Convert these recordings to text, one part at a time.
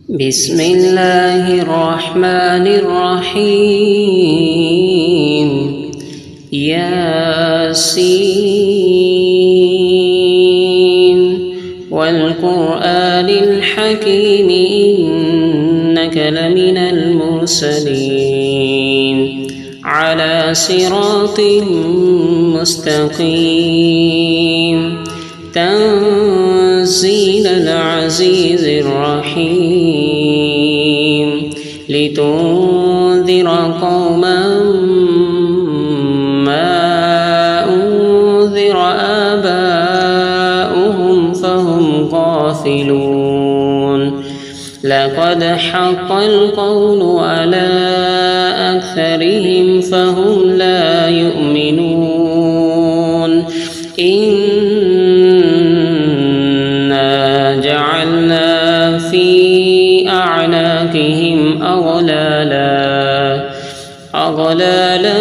بسم الله الرحمن الرحيم ياسين والقرآن الحكيم إنك لمن المرسلين على صراط مستقيم تنزيل العزيز الرحيم لتنذر قوما ما أنذر آباؤهم فهم غافلون لقد حق القول على أكثرهم فهم لا يؤمنون إنا جعلنا في أعناقهم أغلالا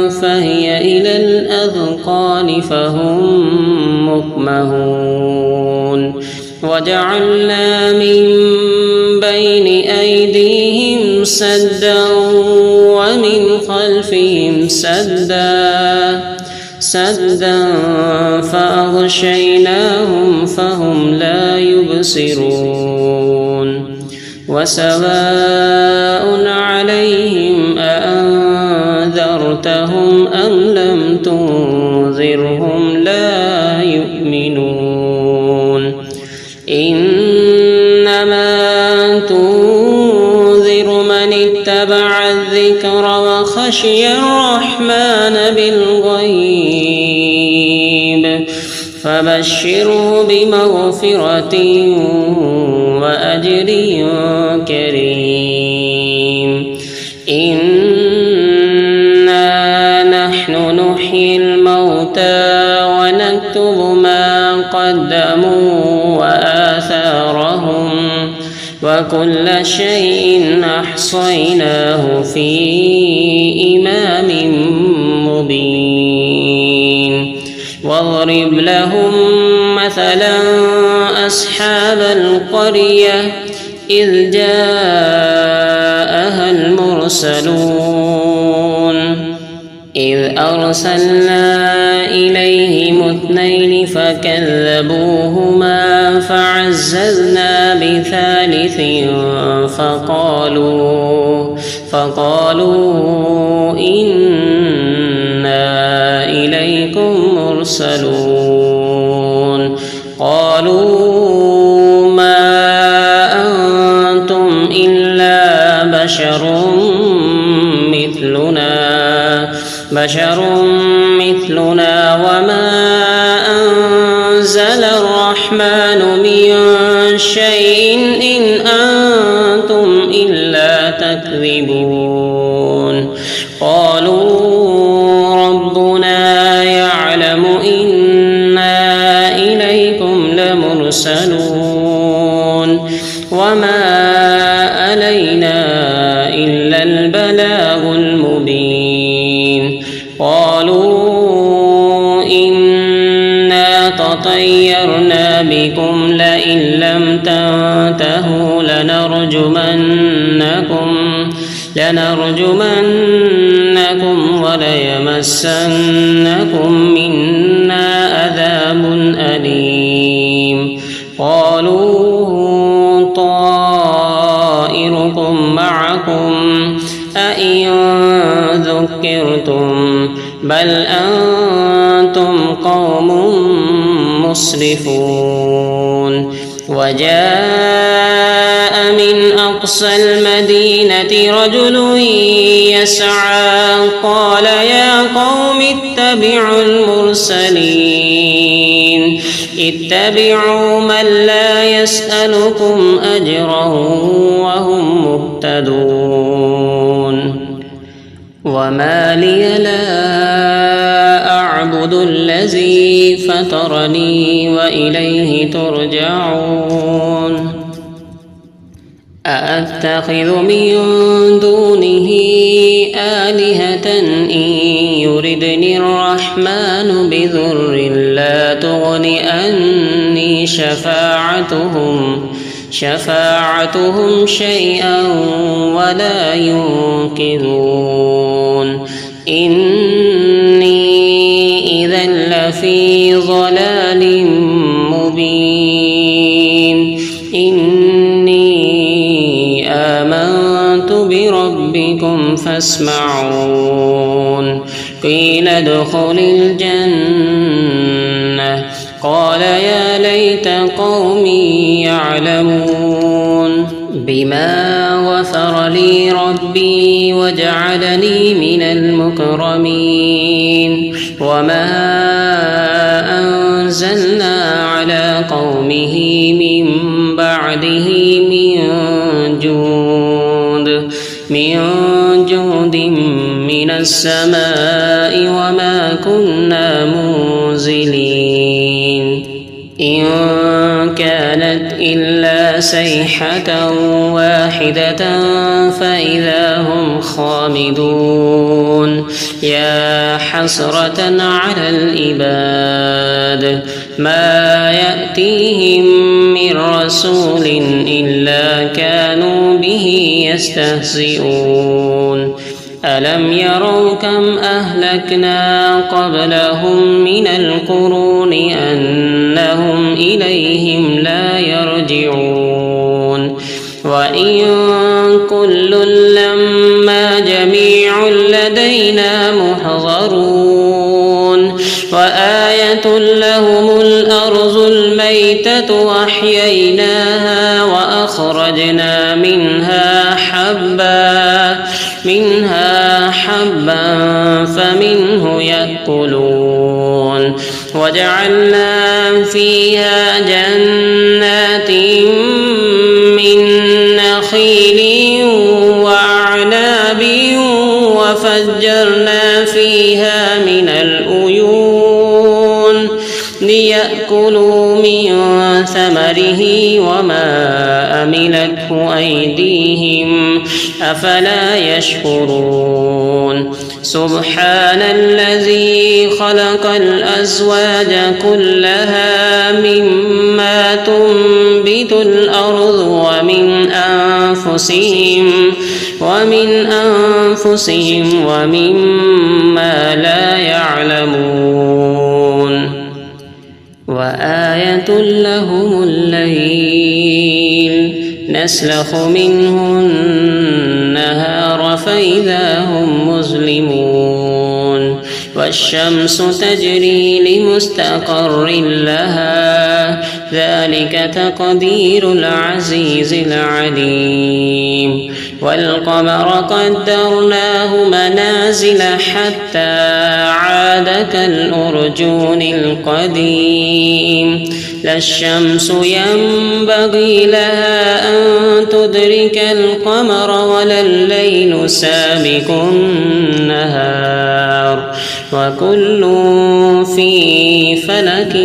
فهي إلى الأذقان فهم مقمحون وجعلنا من بين أيديهم سدا ومن خلفهم سدا فأغشيناهم فهم لا يبصرون وسواء عليهم أأنذرتهم أم لم تنذرهم لا يؤمنون إنما تنذر من اتبع الذكر وخشي الرحمن بالغيب فبشره بمغفرة وأجر كريم إنا نحن نحيي الموتى ونكتب ما قدموا وآثارهم وكل شيء أحصيناه في إمام مبين واضرب لهم مثلا أصحاب القرية إذ جاءها المرسلون إذ أرسلنا إليهم 2 فكذبوهما فعززنا بثالث فقالوا إنا إليكم مرسلون قالوا ما أنتم إلا بشر مثلنا وما أنزل الرحمن من شيء إن أنتم إلا تكذبون قالوا ربنا يعلم إنا إليكم لمرسلون وما علينا إلا البلاغ المبين قالوا إنا تطيرنا بكم لئن لم تنتهوا لنرجمنكم وليمسنكم منا عذاب أليم قالوا طائركم معكم أئن ذكرتم بل أنتم قوم مسرفون وجاء من أقصى المدينة رجل يسعى قال يا قوم اتبعوا المرسلين اتبعوا من لا يسألكم أجرا وهم مهتدون وما لي لا أعبد الذي فطرني وإليه ترجعون أأتخذ من دونه آلهة إن يردني الرحمن بضر لا تغن عني شفاعتهم شفاعتهم شيئا ولا ينقذون إني إذا لفي ضلال مبين إني آمنت بربكم فاسمعون قيل ادخل الجنة قال يا ليت قومي يعلمون بما غفر لي ربي وجعلني من المكرمين وما أنزلنا على قومه من بعده من جود من السماء وما كنا منزلين إن كانت إلا صيحة واحدة فإذا هم خامدون يا حسرة على العباد ما يأتيهم من رسول إلا كانوا به يستهزئون ألم يروا كم أهلكنا قبلهم من القرون أنهم إليهم لا يرجعون وإن كل لما جميع لدينا محضرون وآية لهم الأرض الميتة وأحييناها وأخرجنا منها حبا فمنه يأكلون وجعلنا فيها جنات من نخيل وأعناب وفجرنا فيها من العيون ليأكلوا من ثمره وما أملته أيديهم أفلا يشكرون سبحان الذي خلق الأزواج كلها مما تنبت الأرض ومن أنفسهم ومما لا يعلمون وآية لهم الليل نسلخ منه النهار فإذا هم مظلمون والشمس تجري لمستقر لها ذلك تقدير العزيز العليم والقمر قدرناه منازل حتى عاد كالأرجون القديم لا الشمس ينبغي لها أن تدرك القمر ولا الليل سابق النهار وكل في فلك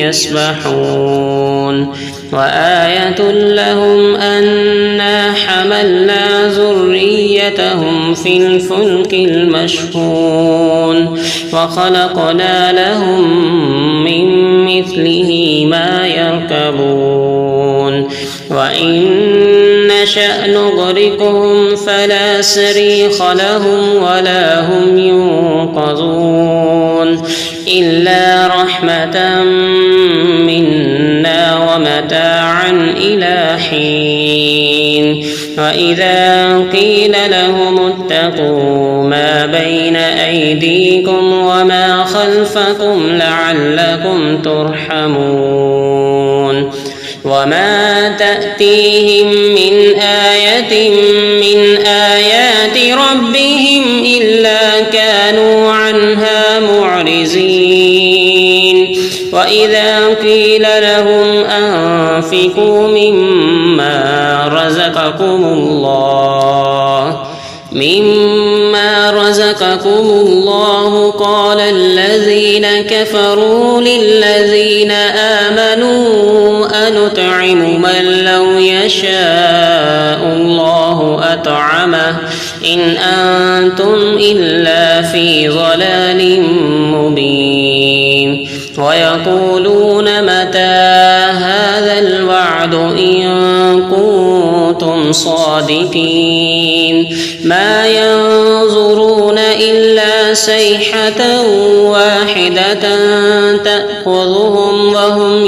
يسبحون وآية لهم أنا حملنا ذريتهم في الفلك المشحون وخلقنا لهم من مثله ما يركبون وإن نشأ نغرقهم فلا صريخ لهم ولا هم ينقذون إلا رحمة منا ومتاعا إلى حين وإذا قيل لهم اتقوا ما بين أيديكم وما خلفكم لعلكم ترحمون وما تأتيهم من آية من آيات ربهم إلا كانوا عنها معرضين وإذا قيل لهم أنفقوا مما رزقكم الله قال الذين كفروا للذين آمنوا أنطعم من لو يشاء الله أطعمه إن أنتم إلا في ضلال مبين ويقولون متى هذا الوعد بعد إن كنتم صادقين ما ينظرون إلا صيحة واحدة تأخذهم وهم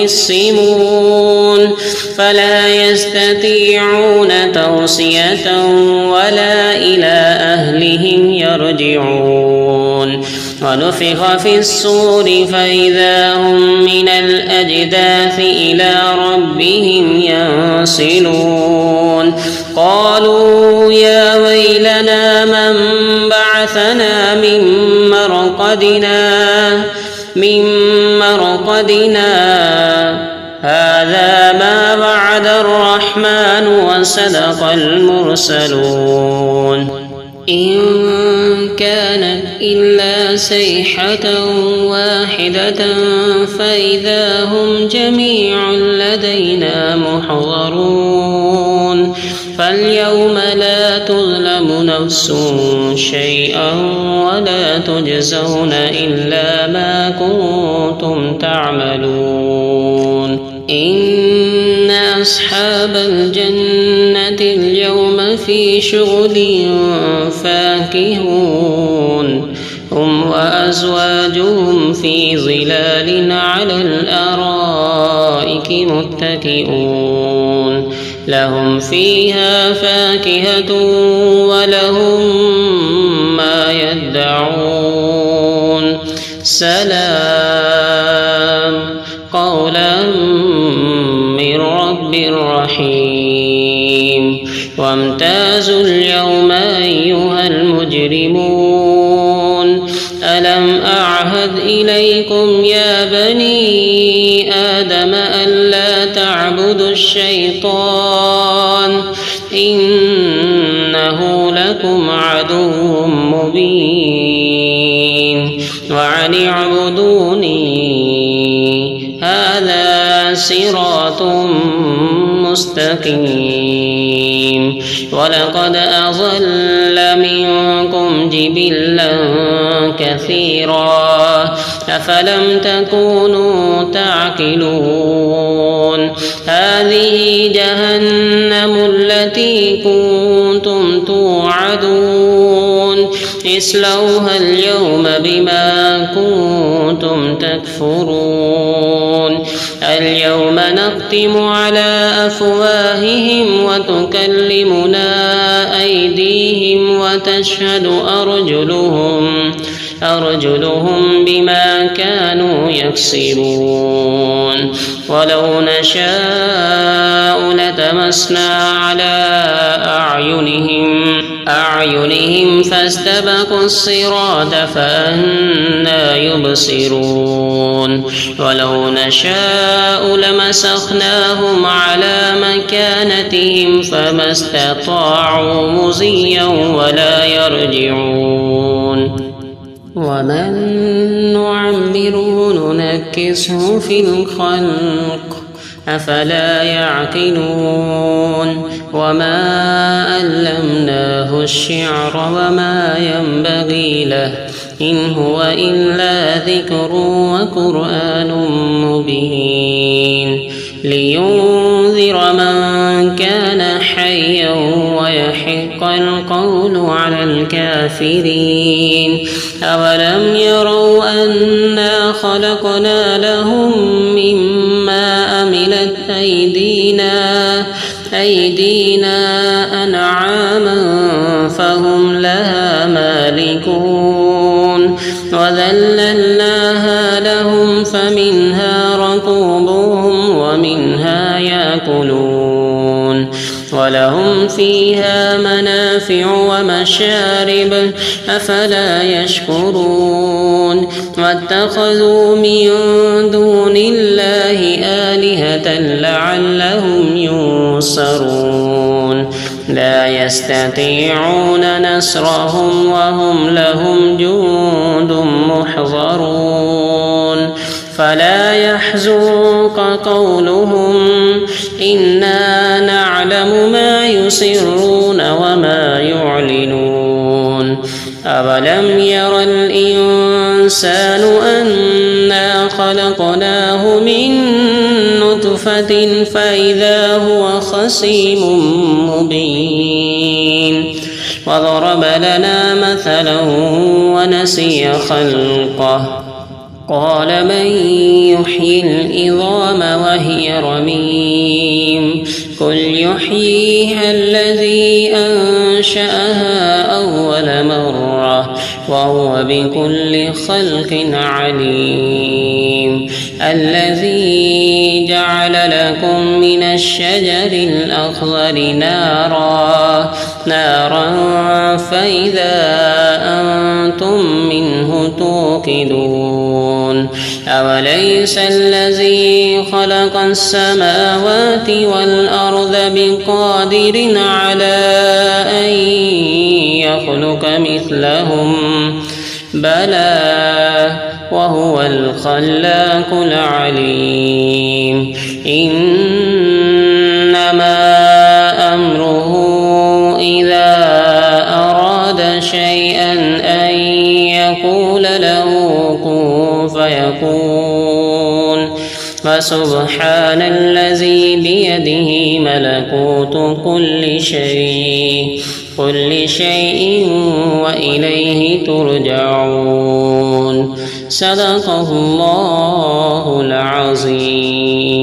يخصمون فلا يستطيعون توصية ولا إلى أهلهم يرجعون ونفخ في الصور فإذا هم من الأجداث إلى ربهم ينسلون قالوا يا ويلنا من بعثنا من مرقدنا هذا ما وعد الرحمن وصدق المرسلون إن كانت إلا صيحة واحدة فإذا هم جميع لدينا محضرون فاليوم لا تظلم نفس شيئا ولا تجزون إلا ما كنتم تعملون إن أصحاب الجنة اليوم في شغل فاكهون هم وأزواجهم في ظلال على الأرائك متكئون لهم فيها فاكهة ولهم ما يدعون سلام قولا من رب رحيم وامتازوا اليوم أيها المجرمون ألم أعهد إليكم يا بني آدم ألا تعبدوا الشيطان إنه لكم عدو مبين وأن اعبدوني هذا صراط مستقيم ولقد أضل منكم جبلا كثيرا أفلم تكونوا تعقلون هذه جهنم التي كنتم توعدون اصلوها اليوم بما كنتم تكفرون اليوم نختم على أفواههم وتكلمنا أيديهم وتشهد أرجلهم بما كانوا يكسبون ولو نشاء لتمسنا على أعينهم فاستبقوا الصراط فأنى يبصرون ولو نشاء لمسخناهم على مكانتهم فما استطاعوا مضيا ولا يرجعون ومن نعمره ننكسه في الخلق أفلا يعقلون وما علمناه الشعر وما ينبغي له إن هو إلا ذكر وقرآن مبين لينذر من كان حيا ويحق القول على الكافرين أولم يروا أنا خلقنا لهم مما عملت أيدينا أنعاما فهم لها مالكون وذللناها لهم فمنها ركوبهم ومنها يأكلون ولهم فيها منافع ومشارب أفلا يشكرون واتخذوا من دون الله آلهة لعلهم ينصرون لا يستطيعون نصرهم وهم لهم جند محضرون فلا يحزنك قولهم إنا نعلم ما يسرون وما يعلنون أولم ير الإنسان أنا خلقناه من نطفة نطفة فإذا هو خصيم مبين وضرب لنا مثلا ونسي خلقه قال من يحيي العظام وهي رميم قل يحييها الذي أنشأها أول مرة وهو بكل خلق عليم الذي جعل لكم من الشجر الأخضر نارا فإذا أنتم منه توقدون أوليس الذي خلق السماوات والأرض بقادر على أن يخلق مثلهم بلى وهو الخلاق العليم إنما أمره إذا أراد شيئا أن يقول له كن فيكون فسبحان الذي بيده ملكوت كل شيء وإليه ترجعون صدق الله العظيم.